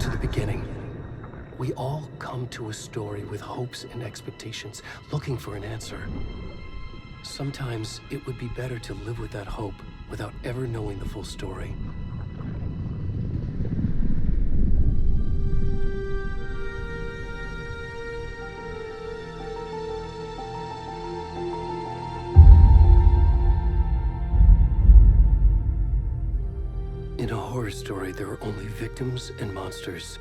to the beginning. We all come to a story with hopes and expectations, looking for an answer. Sometimes it would be better to live with that hope without ever knowing the full story. In a horror story, there are only victims and monsters.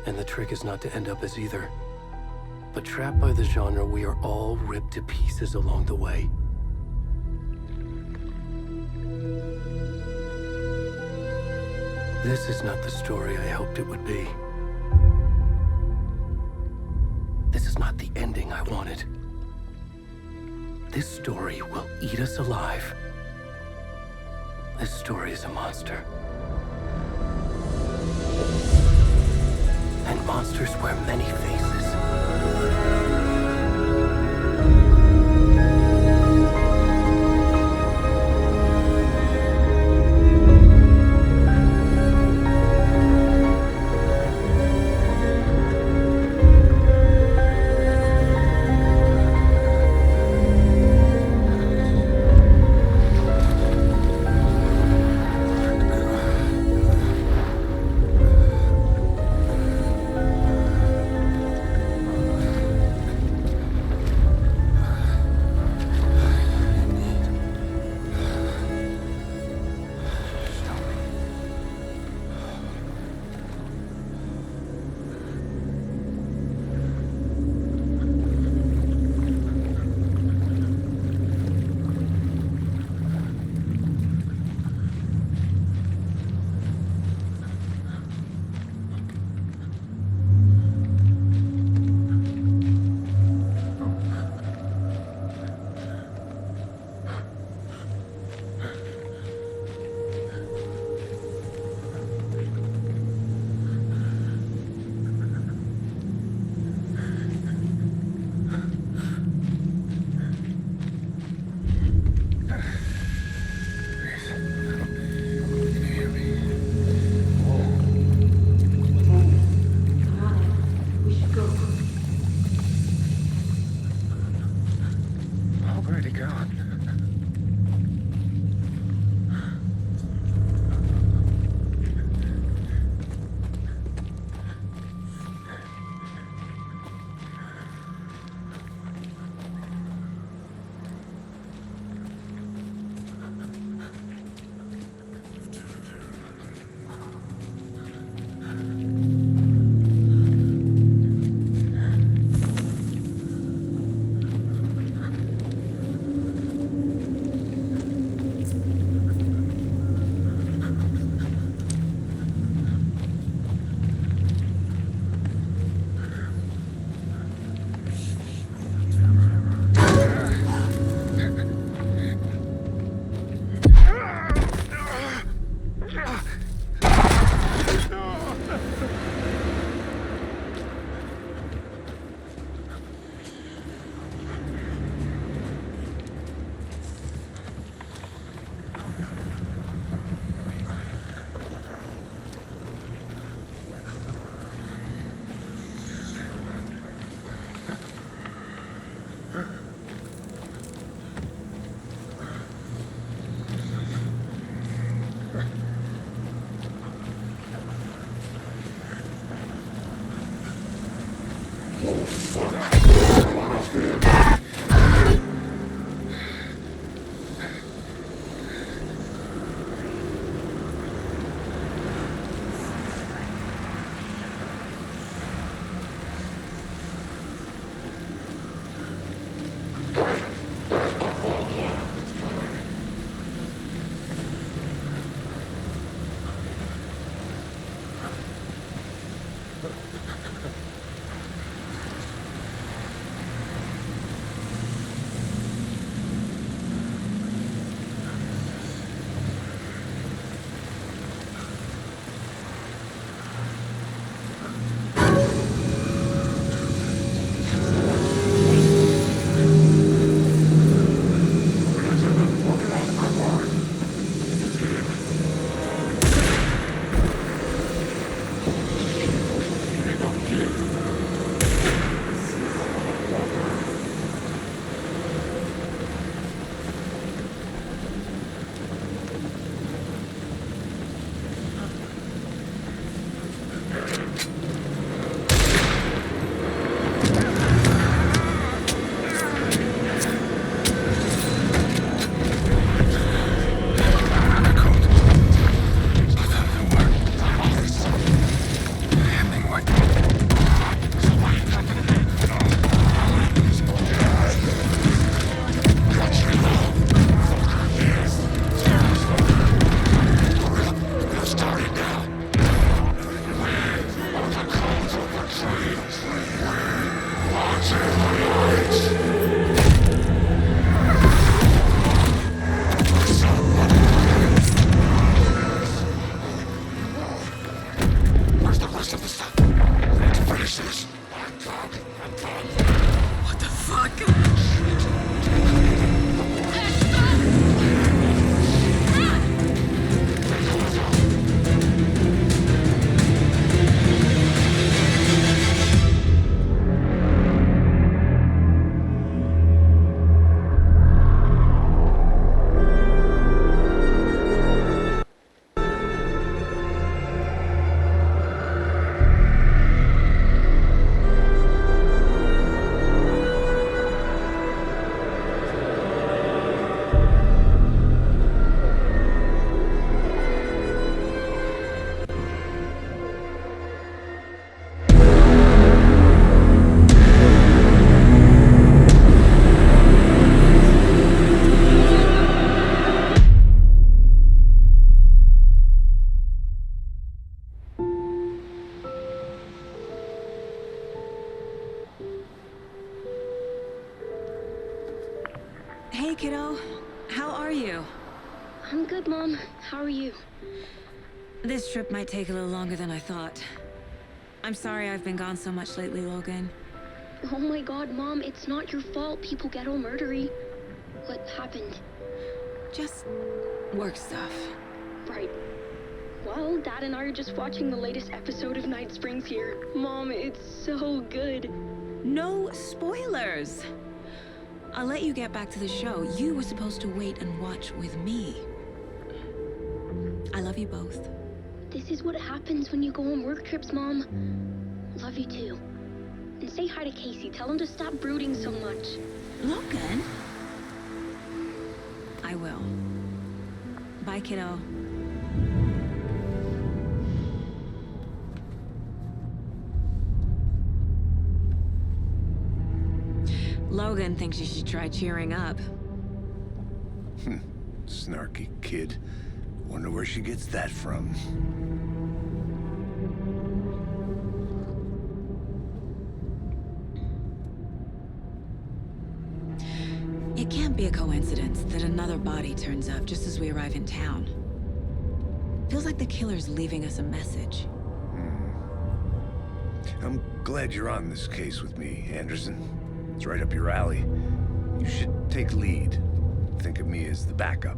And the trick is not to end up as either. But trapped by the genre, we are all ripped to pieces along the way. This is not the story I hoped it would be. This is not the ending I wanted. This story will eat us alive. This story is a monster. And monsters wear many faces. What the fuck? Hey, kiddo. How are you? I'm good, Mom. How are you? This trip might take a little longer than I thought. I'm sorry I've been gone so much lately, Logan. Oh my god, Mom, it's not your fault people get all murdery. What happened? Just work stuff. Right. Well, Dad and I are just watching the latest episode of Night Springs here. Mom, it's so good. No spoilers! I'll let you get back to the show. You were supposed to wait and watch with me. I love you both. This is what happens when you go on work trips, Mom. Love you too. And say hi to Casey. Tell him to stop brooding so much. Logan? I will. Bye, kiddo. Logan thinks you should try cheering up. Snarky kid. Wonder where she gets that from. It can't be a coincidence that another body turns up just as we arrive in town. Feels like the killer's leaving us a message. I'm glad you're on this case with me, Anderson. It's right up your alley. You should take lead. Think of me as the backup.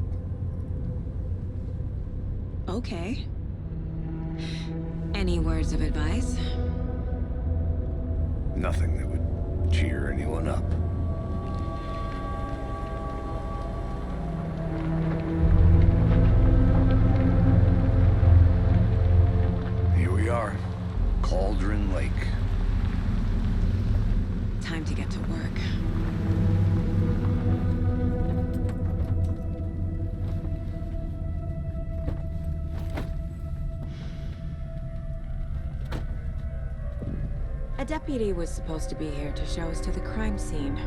Okay. Any words of advice? Nothing that would cheer anyone up. Here we are. Cauldron Lake. Time to get to work. A deputy was supposed to be here to show us to the crime scene.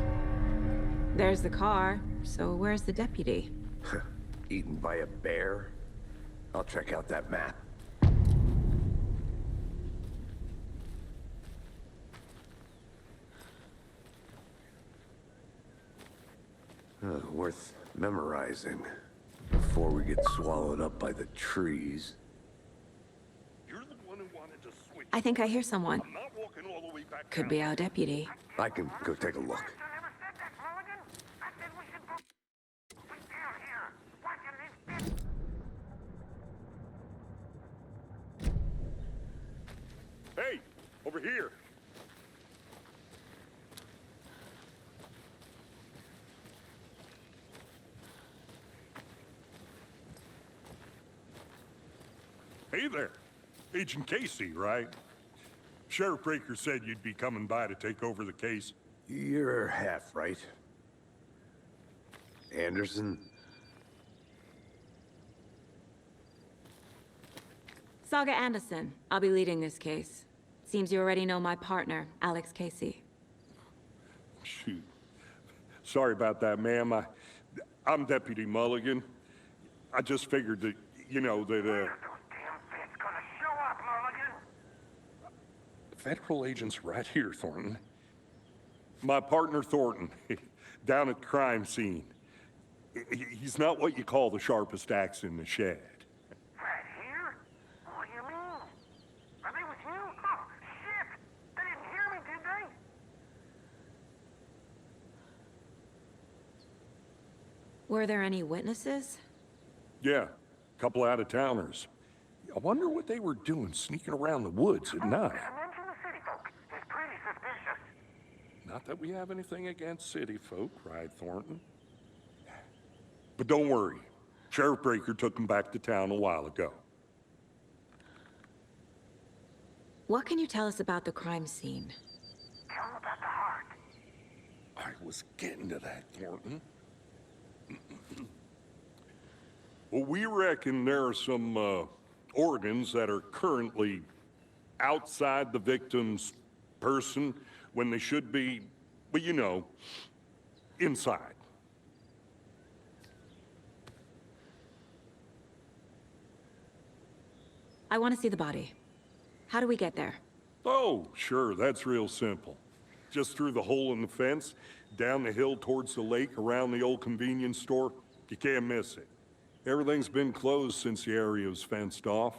There's the car, so where's the deputy? Eaten by a bear? I'll check out that map. Worth memorizing before we get swallowed up by the trees. You're the one who wanted to switch. I think I hear someone. I'm not walking all the way back Could down. be our deputy. I can go take a look. Hey, over here. Hey there. Agent Casey, right? Sheriff Breaker said you'd be coming by to take over the case. You're half right. Anderson? Saga Anderson. I'll be leading this case. Seems you already know my partner, Alex Casey. Shoot. Sorry about that, ma'am. I'm Deputy Mulligan. I just figured that, you know, that, Federal agent's right here, Thornton. My partner, Thornton, down at the crime scene. He's not what you call the sharpest axe in the shed. Right here? What do you mean? Are they with you? Oh, shit! They didn't hear me, did they? Were there any witnesses? Yeah, a couple out-of-towners. I wonder what they were doing sneaking around the woods at night. Mention the city folk. It's pretty suspicious. Not that we have anything against city folk, cried Thornton. But don't worry. Sheriff Breaker took them back to town a while ago. What can you tell us about the crime scene? Tell them about the heart. I was getting to that, Thornton. Well, we reckon there are some, organs that are currently outside the victim's person when they should be, well, you know, inside. I want to see the body. How do we get there? Oh, sure, that's real simple. Just through the hole in the fence, down the hill towards the lake, around the old convenience store. You can't miss it. Everything's been closed since the area was fenced off.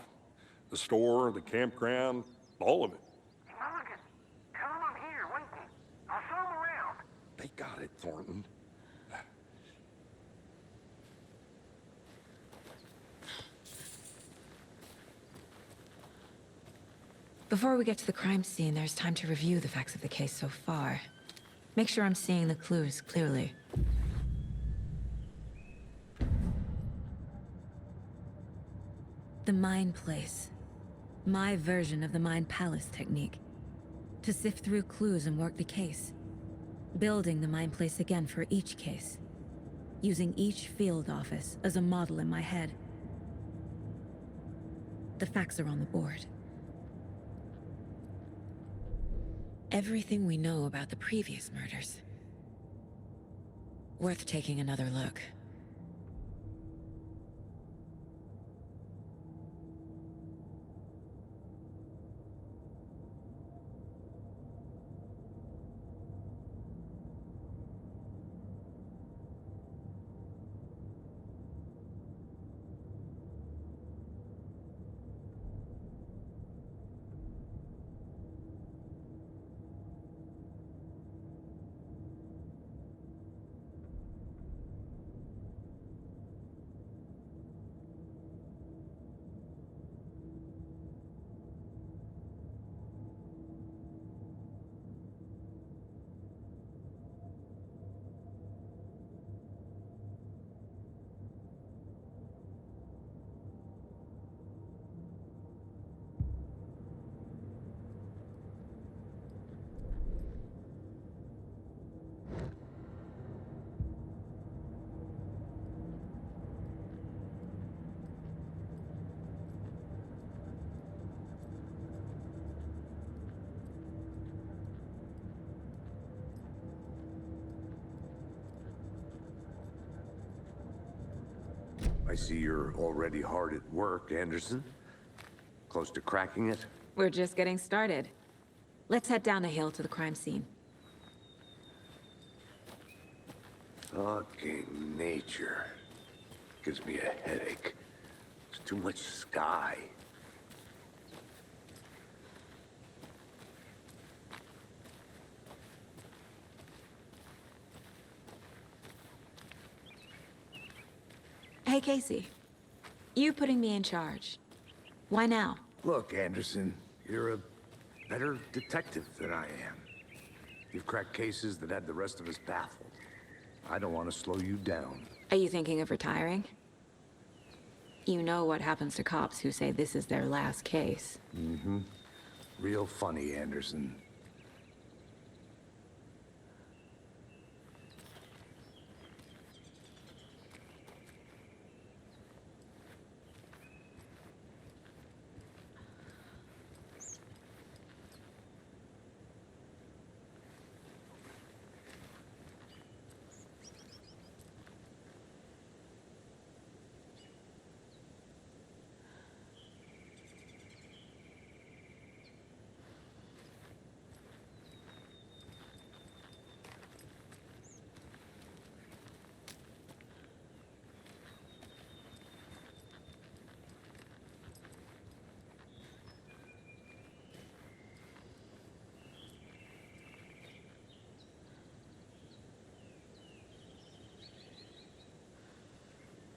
The store, the campground, all of it. Mulligan, tell them I'm here, waiting. I'll show them around. They got it, Thornton. Before we get to the crime scene, there's time to review the facts of the case so far. Make sure I'm seeing the clues clearly. The Mind Place. My version of the Mind Palace technique. To sift through clues and work the case. Building the Mind Place again for each case. Using each field office as a model in my head. The facts are on the board. Everything we know about the previous murders. Worth taking another look. I see you're already hard at work, Anderson. Close to cracking it? We're just getting started. Let's head down the hill to the crime scene. Fucking nature. Gives me a headache. There's too much sky. Hey, Casey. You putting me in charge. Why now? Look, Anderson, you're a better detective than I am. You've cracked cases that had the rest of us baffled. I don't want to slow you down. Are you thinking of retiring? You know what happens to cops who say this is their last case. Mm-hmm. Real funny, Anderson.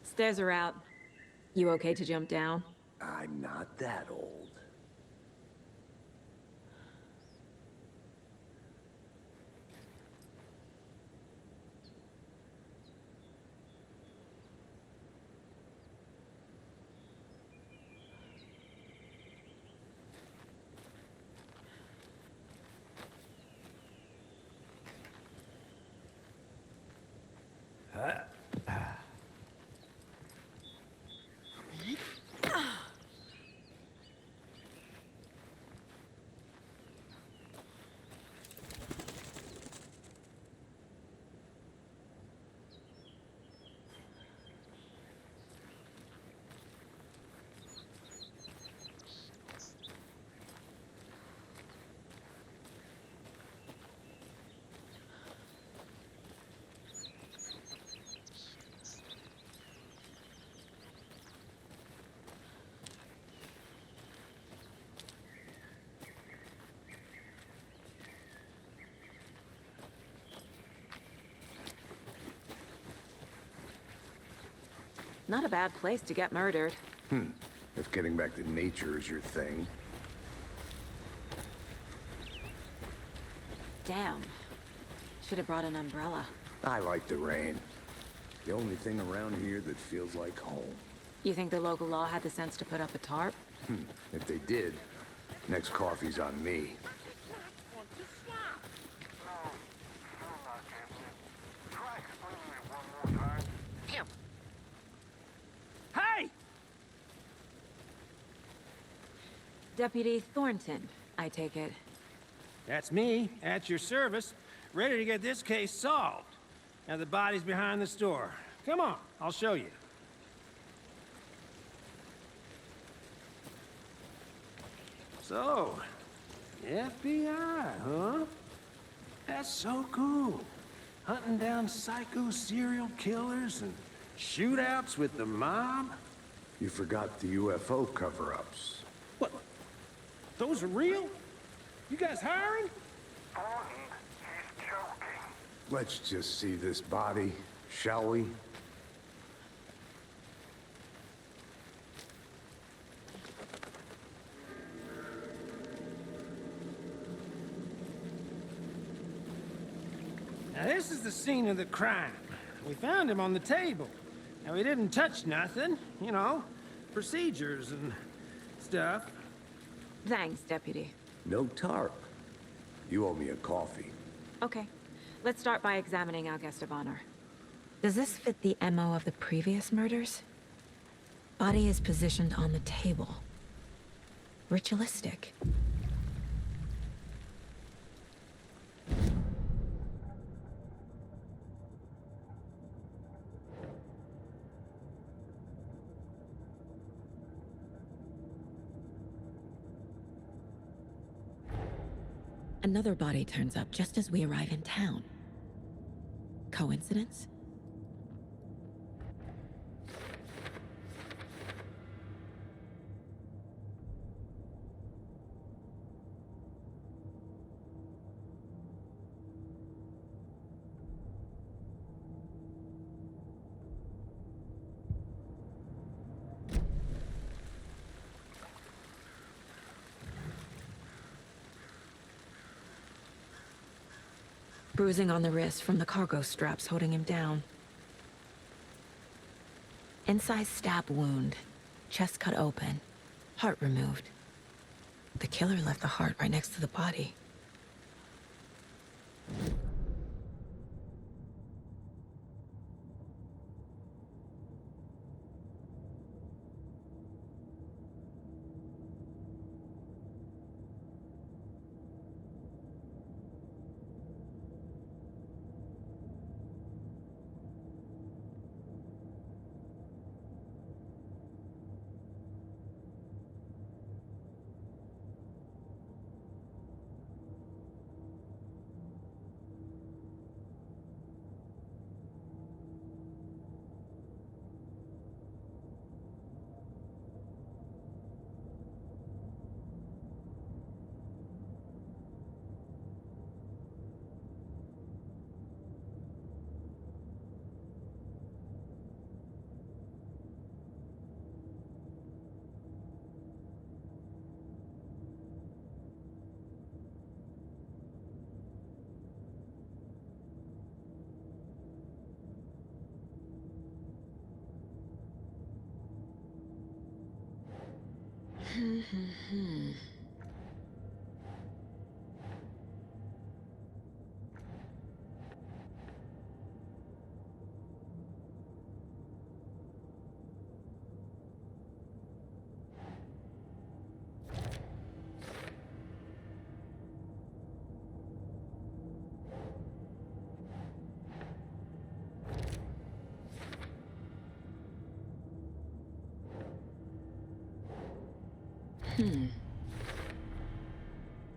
Stairs are out. You okay to jump down? I'm not that old. Not a bad place to get murdered. If getting back to nature is your thing. Damn. Should have brought an umbrella. I like the rain. The only thing around here that feels like home. You think the local law had the sense to put up a tarp? If they did, next coffee's on me. Try explaining it one more time. Hey! Deputy Thornton, I take it. That's me, at your service, ready to get this case solved. Now the body's behind the store. Come on, I'll show you. So, FBI, huh? That's so cool. Hunting down psycho serial killers and shootouts with the mob. You forgot the UFO cover-ups. What? Those are real? You guys hiring? Thornton, he's joking. Let's just see this body, shall we? Now this is the scene of the crime. We found him on the table. Now we didn't touch nothing, you know, procedures and stuff. Thanks, Deputy. No tarp. You owe me a coffee. Okay. Let's start by examining our guest of honor. Does this fit the MO of the previous murders? Body is positioned on the table. Ritualistic. Another body turns up just as we arrive in town. Coincidence? Bruising on the wrist from the cargo straps holding him down. Inside stab wound, chest cut open, heart removed. The killer left the heart right next to the body.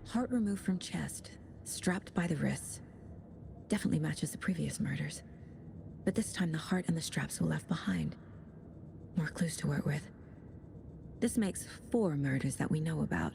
Heart removed from chest, strapped by the wrists. Definitely matches the previous murders. But this time the heart and the straps were left behind. More clues to work with. This makes 4 murders that we know about.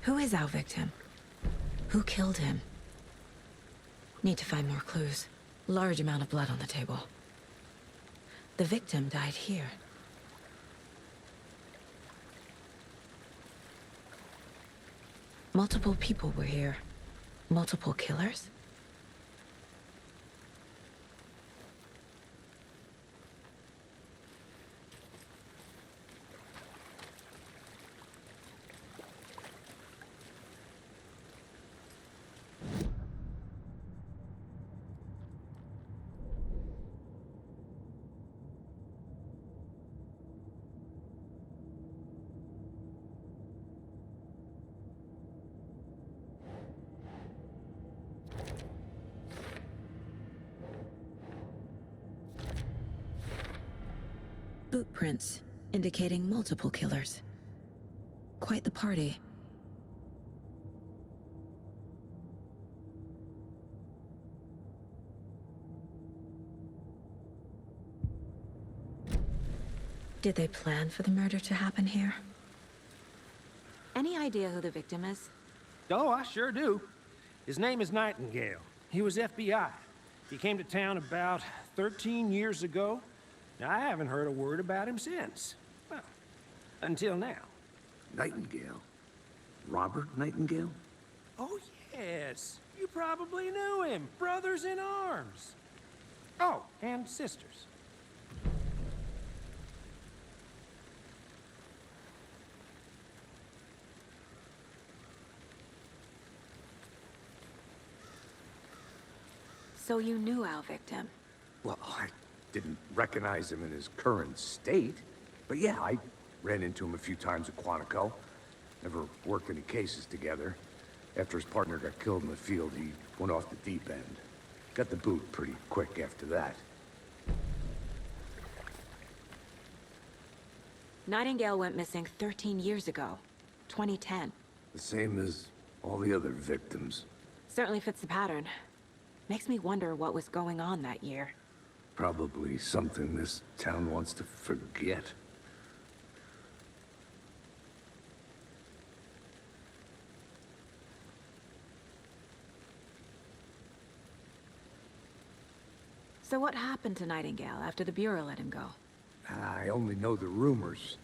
Who is our victim? Who killed him? Need to find more clues. Large amount of blood on the table. The victim died here. Multiple people were here. Multiple killers? Footprints, indicating multiple killers. Quite the party. Did they plan for the murder to happen here? Any idea who the victim is? Oh, I sure do. His name is Nightingale. He was FBI. He came to town about 13 years ago. Now, I haven't heard a word about him since. Well, until now. Nightingale? Robert Nightingale? Oh, yes. You probably knew him. Brothers in arms. Oh, and sisters. So you knew our victim? Well, I didn't recognize him in his current state. But yeah, I ran into him a few times at Quantico. Never worked any cases together. After his partner got killed in the field, he went off the deep end. Got the boot pretty quick after that. Nightingale went missing 13 years ago. 2010. The same as all the other victims. Certainly fits the pattern. Makes me wonder what was going on that year. Probably something this town wants to forget. So what happened to Nightingale after the Bureau let him go? I only know the rumors.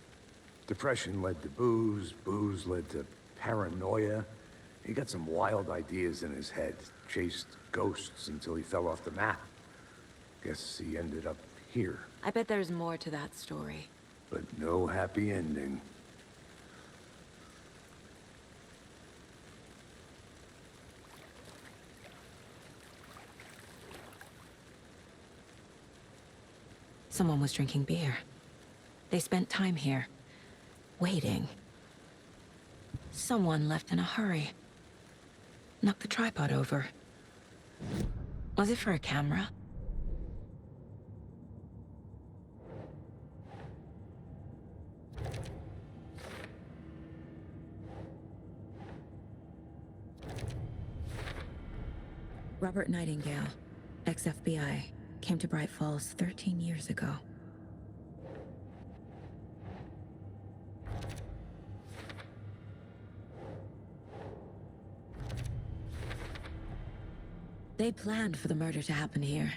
Depression led to booze, booze led to paranoia. He got some wild ideas in his head, chased ghosts until he fell off the map. Guess he ended up here, I bet there's more to that story. but no happy ending. Someone was drinking beer. They spent time here, waiting. Someone left in a hurry. Knocked the tripod over. Was it for a camera? Robert Nightingale, ex-FBI, came to Bright Falls 13 years ago. They planned for the murder to happen here,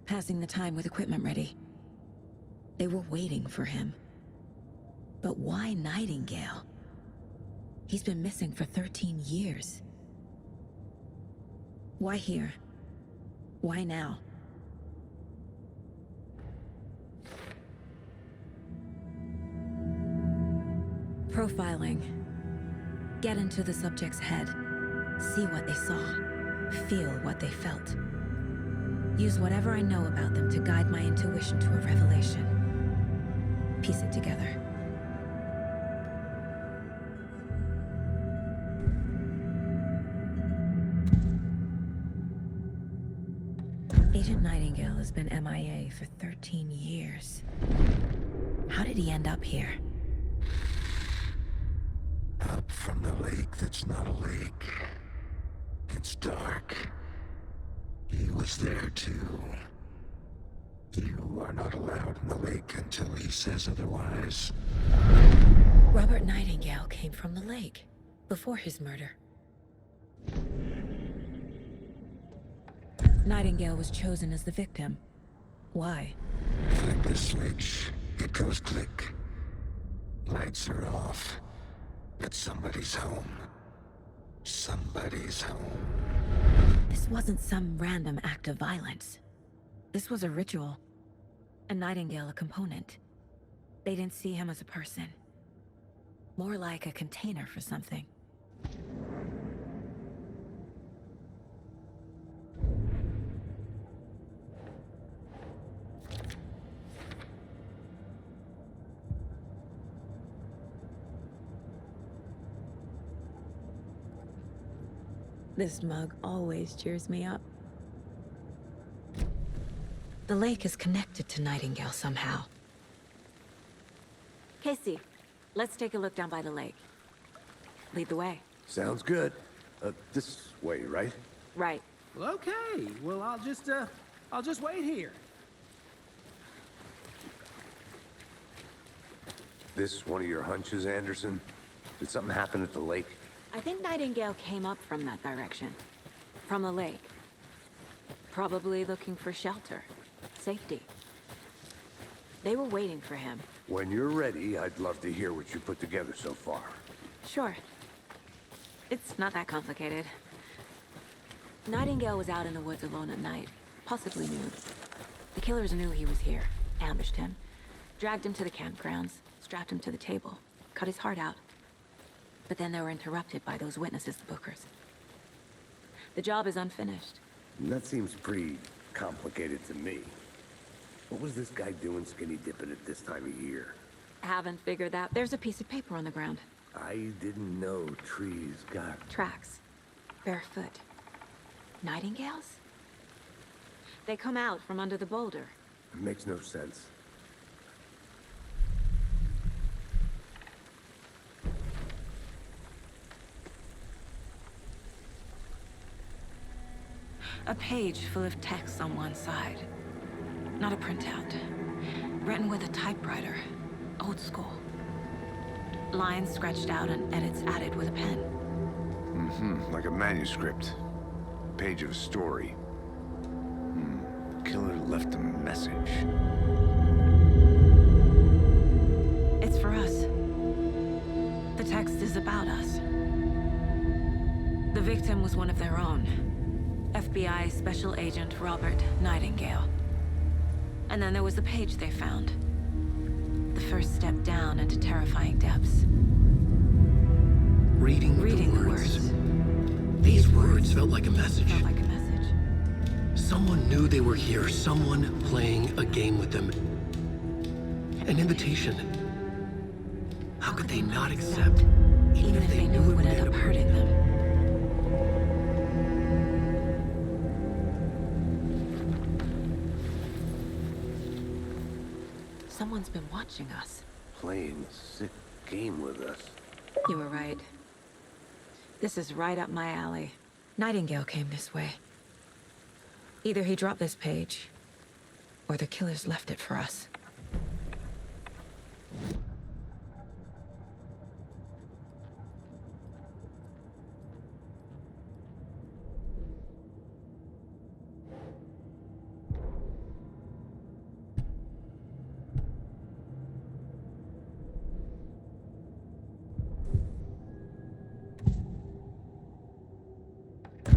passing the time with equipment ready. They were waiting for him. But why Nightingale? He's been missing for 13 years. Why here? Why now? Profiling. Get into the subject's head. See what they saw. Feel what they felt. Use whatever I know about them to guide my intuition to a revelation. Piece it together. Agent Nightingale has been MIA for 13 years. How did he end up here? Up from the lake that's not a lake. It's dark. He was there too. You are not allowed in the lake until he says otherwise. Robert Nightingale came from the lake, before his murder. Nightingale was chosen as the victim. Why? Flick the switch. It goes click. Lights are off. But somebody's home. Somebody's home. This wasn't some random act of violence. This was a ritual. And Nightingale a component. They didn't see him as a person. More like a container for something. This mug always cheers me up. The lake is connected to Nightingale somehow. Casey, let's take a look down by the lake. Lead the way. Sounds good. This way, right? Right. Well, okay. Well, I'll just wait here. This one of your hunches, Anderson? Did something happen at the lake? I think Nightingale came up from that direction. From the lake. Probably looking for shelter. Safety. They were waiting for him. When you're ready, I'd love to hear what you put together so far. Sure. It's not that complicated. Nightingale was out in the woods alone at night, possibly nude. The killers knew he was here, ambushed him, dragged him to the campgrounds, strapped him to the table, cut his heart out. But then they were interrupted by those witnesses, the Bookers. The job is unfinished. That seems pretty complicated to me. What was this guy doing skinny dipping at this time of year? Haven't figured that. There's a piece of paper on the ground. I didn't know trees got... Tracks. Barefoot. Nightingales? They come out from under the boulder. Makes no sense. A page full of text on one side. Not a printout. Written with a typewriter. Old school. Lines scratched out and edits added with a pen. Like a manuscript. Page of a story. Killer left a message. It's for us. The text is about us. The victim was one of their own. FBI Special Agent Robert Nightingale. And then there was the page they found. The first step down into terrifying depths. Reading the words. These words felt like a message. Felt like a message. Someone knew they were here, someone playing a game with them. An invitation. How could they not accept, even if they knew it would end up hurting them? Someone's been watching us. Playing a sick game with us. You were right. This is right up my alley. Nightingale came this way. Either he dropped this page, or the killers left it for us.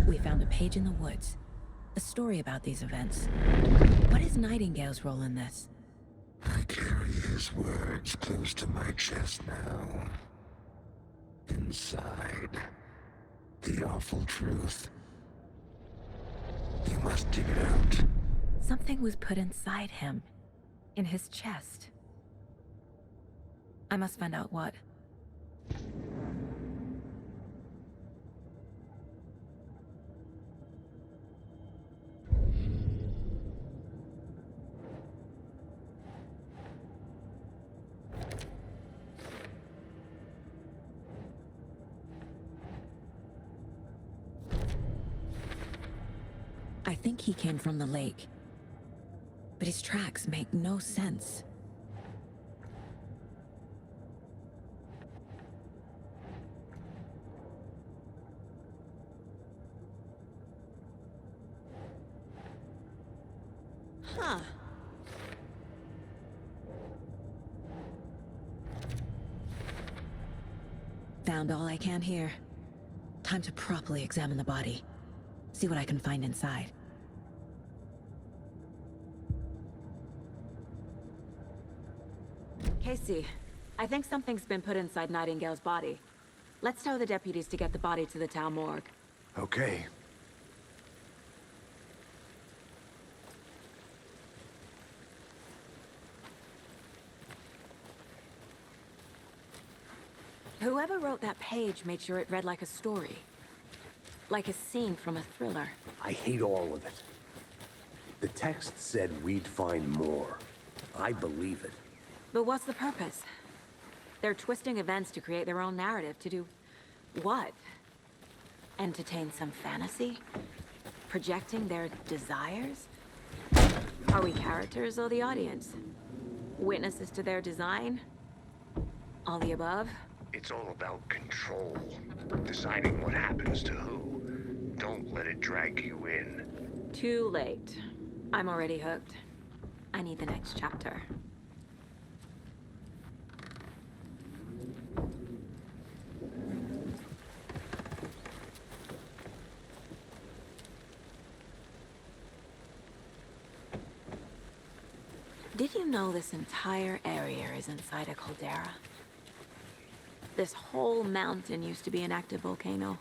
We found a page in the woods. A story about these events. What is Nightingale's role in this? I carry his words close to my chest now. Inside, the awful truth. You must dig it out. Something was put inside him. In his chest. I must find out what. I think he came from the lake. But his tracks make no sense. Huh. Found all I can here. Time to properly examine the body. See what I can find inside. Casey, I think something's been put inside Nightingale's body. Let's tell the deputies to get the body to the town morgue. Okay. Whoever wrote that page made sure it read like a story. Like a scene from a thriller. I hate all of it. The text said we'd find more. I believe it. But what's the purpose? They're twisting events to create their own narrative to do what? Entertain some fantasy? Projecting their desires? Are we characters or the audience? Witnesses to their design? All the above? It's all about control. Deciding what happens to who. Don't let it drag you in. Too late. I'm already hooked. I need the next chapter. Did you know this entire area is inside a caldera? This whole mountain used to be an active volcano.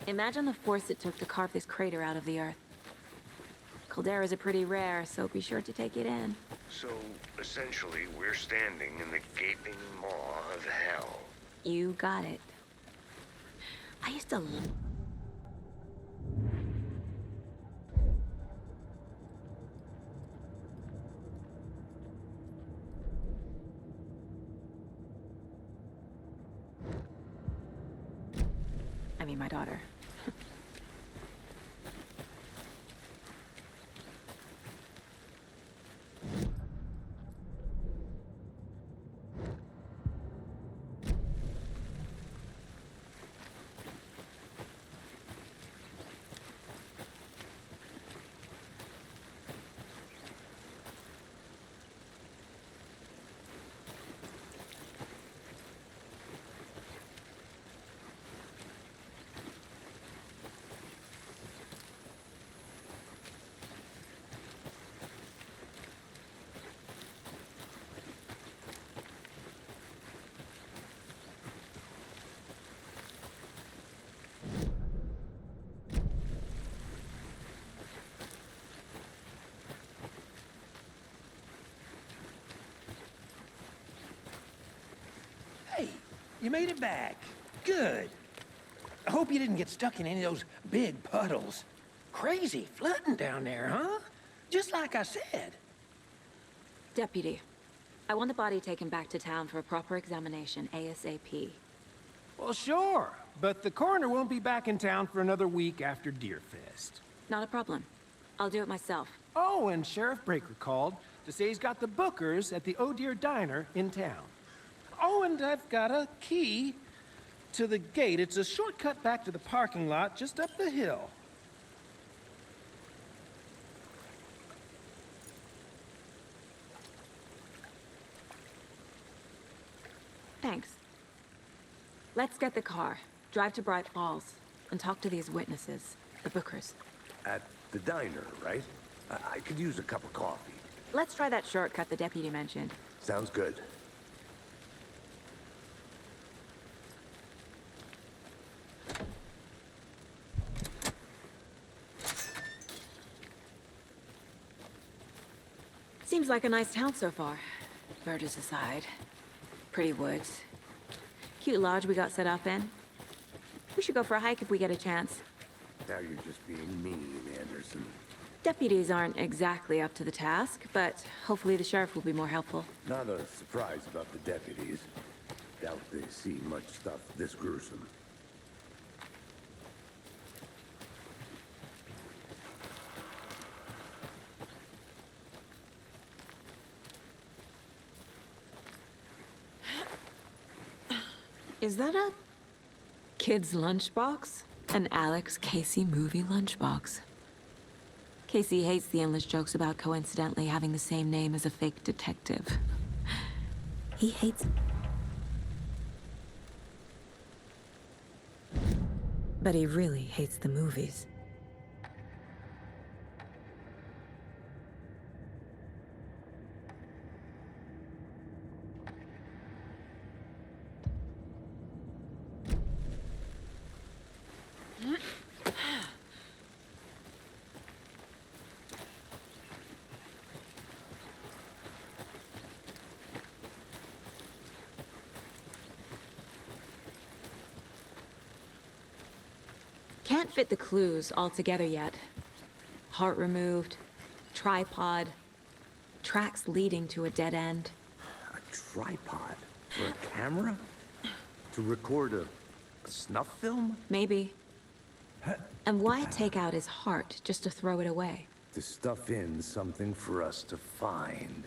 Imagine the force it took to carve this crater out of the earth. Calderas are pretty rare, so be sure to take it in. So, essentially, we're standing in the gaping maw of hell. You got it. I used to my daughter. Hey, you made it back. Good. I hope you didn't get stuck in any of those big puddles. Crazy flooding down there, huh? Just like I said. Deputy, I want the body taken back to town for a proper examination, ASAP. Well, sure. But the coroner won't be back in town for another week after Deerfest. Not a problem. I'll do it myself. Oh, and Sheriff Breaker called to say he's got the Bookers at the Oh Deer Diner in town. Oh, and I've got a key to the gate. It's a shortcut back to the parking lot just up the hill. Thanks. Let's get the car, drive to Bright Falls, and talk to these witnesses, the Bookers. At the diner, right? I could use a cup of coffee. Let's try that shortcut the deputy mentioned. Sounds good. Seems like a nice town so far. Burgess aside. Pretty woods. Cute lodge we got set up in. We should go for a hike if we get a chance. Now you're just being mean, Anderson. Deputies aren't exactly up to the task, but hopefully the sheriff will be more helpful. Not a surprise about the deputies. Doubt they see much stuff this gruesome. Is that a kid's lunchbox? An Alex Casey movie lunchbox. Casey hates the endless jokes about coincidentally having the same name as a fake detective. He hates... But he really hates the movies. Can't fit the clues all together yet. Heart removed, tripod, tracks leading to a dead end. A tripod? For a camera? To record a snuff film? Maybe. And why take out his heart just to throw it away? To stuff in something for us to find.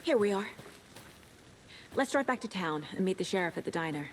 Here we are. Let's drive back to town and meet the sheriff at the diner.